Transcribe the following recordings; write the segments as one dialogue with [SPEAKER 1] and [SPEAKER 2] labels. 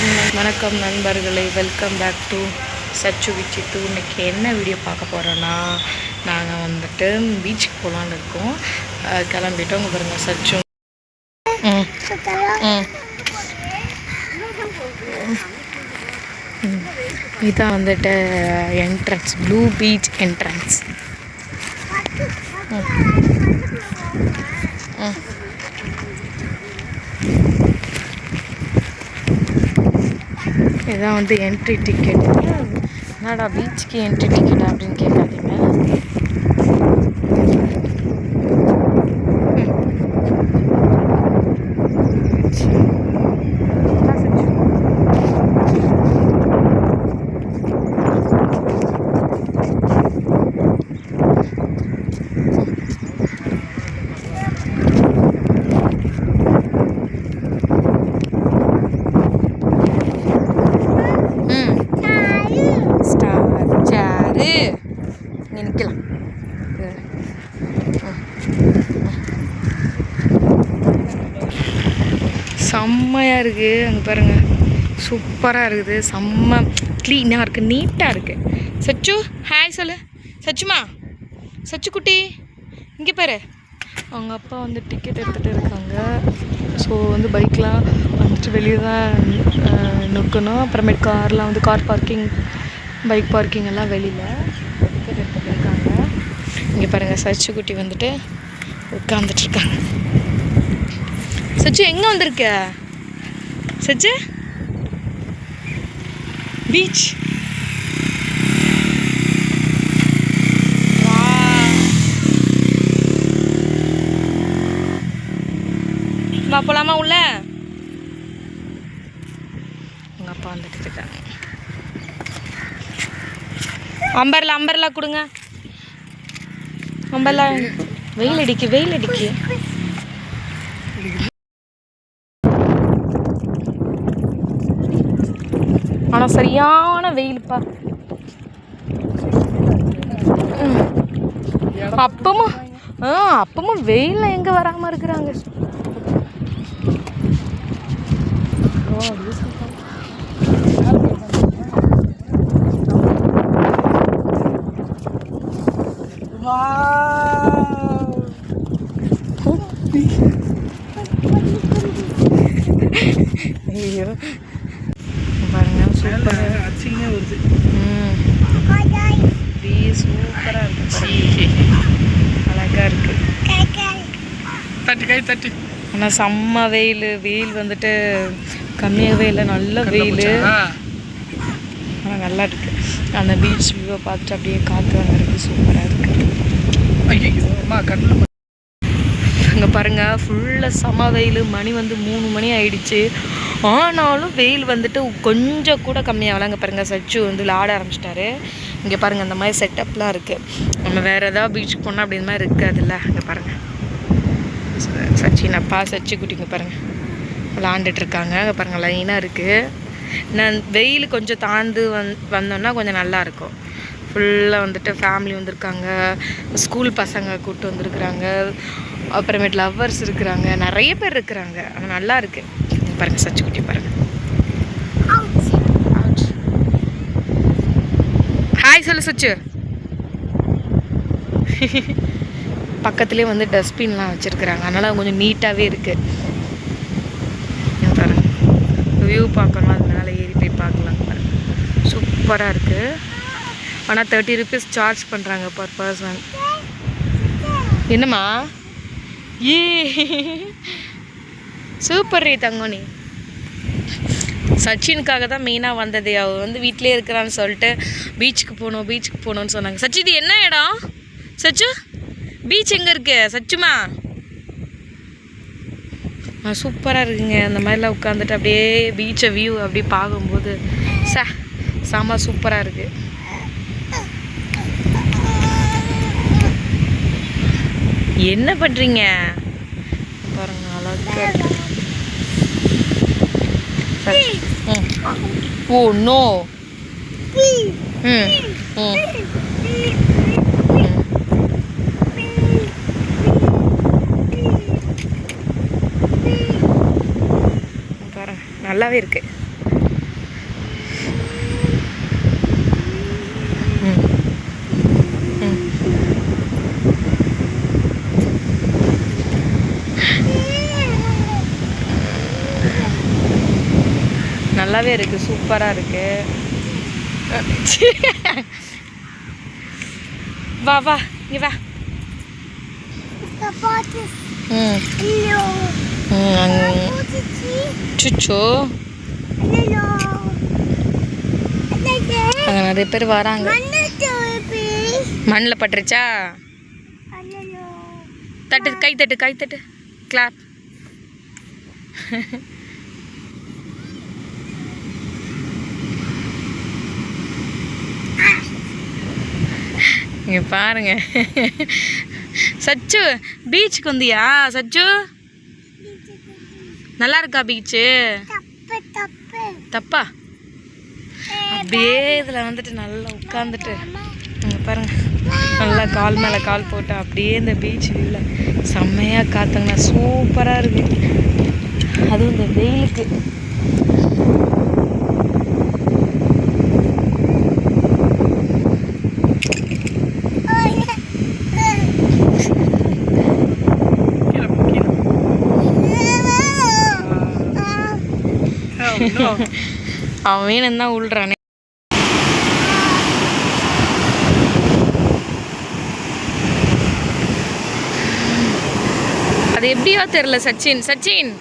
[SPEAKER 1] வணக்கம் நண்பர்களே, welcome back to சச்சு விச்சித்து. இன்றைக்கி என்ன வீடியோ பார்க்க போகிறோன்னா, நாங்கள் வந்துட்டு பீச்சுக்கு போகலான்னு இருக்கோம். கிளம்பிட்டோம். உங்கள் பாருங்க சச்சு. இதான் வந்துட்டு என்ட்ரன்ஸ், ப்ளூ பீச் என்ட்ரன்ஸ். இதான் வந்து என்ட்ரி டிக்கெட். என்னடா பீச்சுக்கு என்ட்ரி டிக்கெட் அப்படின்னு கேட்காதீங்க. நிற்கலாம். செம்மையாக இருக்குது. அங்கே பாருங்கள், சூப்பராக இருக்குது. செம்ம க்ளீனாக இருக்குது, நீட்டாக இருக்குது. சச்சு ஹாய் சொல்லு. சச்சுமா, சச்சு குட்டி இங்கே பாரு. அவங்க அப்பா வந்து டிக்கெட் எடுத்துகிட்டு இருக்காங்க. ஸோ வந்து பைக்லாம் வந்துட்டு வெளியே தான் நிற்கணும். அப்புறமேட்டு கார்லாம் வந்து கார் பார்க்கிங், பைக் பார்க்கிங் எல்லாம் வெளியில் டிக்கெட் எடுத்துகிட்டு இருக்காங்க. இங்கே பாருங்கள், சச்சு குட்டி வந்துட்டு உட்காந்துட்ருக்காங்க. சச்சு எங்கே வந்திருக்க? சச்சு பீச். வா போலாமா உள்ள? உங்கள் அப்பா வந்துட்டு இருக்காங்க. அம்பர்லா கொடுங்க. அம்பர்லா. வெயில் அடிக்கு. ஆனால் சரியான வெயில்ப்பா. அப்பமும் வெயிலில் எங்கே வராமல் இருக்கிறாங்க. ஐயோ பாருங்க, சூப்பராக வருது. சூப்பராக இருக்கு, அழகாக இருக்கு. தட்டு. ஆனால் செம்ம வெயில் வந்துட்டு கம்மியாகவே இல்லை, நல்ல வெயில். ஆனால் நல்லா இருக்கு. அந்த பீச் வியூவை பார்த்துட்டு அப்படியே காற்று வாங்கிறது சூப்பராக இருக்குது. அங்கே பாருங்கள், ஃபுல்லாக செம வெயில். மணி வந்து 3 மணி ஆயிடுச்சு. ஆனாலும் வெயில் வந்துட்டு கொஞ்சம் கூட கம்மியாகலாம். அங்கே பாருங்கள், சச்சு வந்து விளாட ஆரம்பிச்சிட்டாரு. இங்கே பாருங்கள், அந்த மாதிரி செட்டப்லாம் இருக்குது. நம்ம வேறு ஏதாவது பீச்சுக்கு போனால் அப்படி இந்த மாதிரி இருக்காதுல்ல. அங்கே பாருங்கள், சச்சின் அப்பா சச்சு குட்டிங்க பாருங்கள் விளாண்டுட்ருக்காங்க. அங்கே பாருங்கள், லைனாக இருக்குது. நான் வெயில் கொஞ்சம் தாழ்ந்து வந்தோன்னா கொஞ்சம் நல்லாயிருக்கும். ஃபுல்லாக வந்துட்டு ஃபேமிலி வந்திருக்காங்க, ஸ்கூல் பசங்க கூப்பிட்டு வந்திருக்குறாங்க, அப்புறமேட்டு லவ்வர்ஸ் இருக்கிறாங்க, நிறைய பேர் இருக்கிறாங்க. ஆனால் நல்லா இருக்குது. பாருங்கள், சச்சு குட்டி பாருங்கள். ஹாய் சொல்லு சச்சு. பக்கத்துலேயே வந்து டஸ்ட்பின்லாம் வச்சுருக்குறாங்க, அதனால் கொஞ்சம் நீட்டாகவே இருக்குது. பாருங்கள், வியூ பார்க்கணும், அதனால ஏறி போய் பார்க்கலாம். பாருங்கள், சூப்பராக இருக்குது. ஆனால் 30 rupees சார்ஜ் பண்ணுறாங்க பர் பர்சன். என்னம்மா? சூப்பர் ரே தங்கோனி. சச்சினுக்காக தான் மெயினாக வந்தது. அவர் வந்து வீட்டிலே இருக்கிறான்னு சொல்லிட்டு பீச்சுக்கு போகணுன்னு சொன்னாங்க. சச்சி, இது என்ன இடம்? சச்சு, பீச் எங்கே இருக்கு? சச்சுமா, சூப்பராக இருக்குங்க. அந்த மாதிரிலாம் உட்காந்துட்டு அப்படியே பீச்சை வியூ அப்படியே பார்க்கும்போது செம சூப்பராக இருக்குது. என்ன பண்ணுறீங்க பாருங்க, அழகாக இருக்கு. Oh no. பாருங்க, நல்லாவே இருக்குது. நல்லாவே இருக்குது, சூப்பராக இருக்குது. வா வா இங்கே வா. சுச்சோ அங்கே நிறைய பேர் வராங்க. மண்ணில் பட்டுருச்சா? தட்டு, கை தட்டு, கை தட்டு, கிளாப். இங்கே பாருங்க. சச்சு பீச்சுக்கு வந்தியா சச்சு? நல்லா இருக்கா பீச்சு? தப்பா? அப்படியே இதில் வந்துட்டு நல்லா உட்காந்துட்டு இங்கே பாருங்க, நல்லா கால் மேலே கால் போட்டு அப்படியே இந்த பீச் வியூல செம்மையாக காத்துங்கண்ணா, சூப்பராக இருக்குது. அதுவும் இந்த வெயிலுக்கு. அவன் வேணும் தான் உள்றானே. அது எப்படியோ தெரியல சச்சின். சச்சின்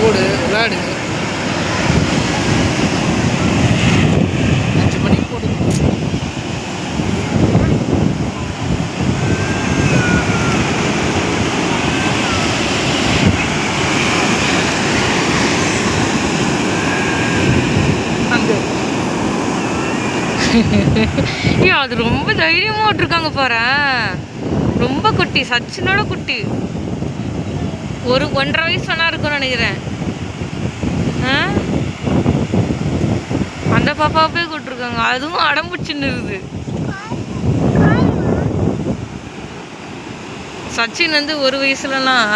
[SPEAKER 2] போடு விளையாடு. 5 மணிக்கு போடு.
[SPEAKER 1] அது ரொம்ப தைரியமா விட்டுருக்காங்க பாரு. ரொம்ப குட்டி, சச்சினோட குட்டி. 1.5 வயசு வேணா இருக்கும்னு நினைக்கிறேன். அந்த பாப்பாவை போய் கூப்பிட்டுருக்காங்க, அதுவும் அடம்புச்சுன்னு இருக்குது. சச்சின் வந்து 1 வயசுலலாம்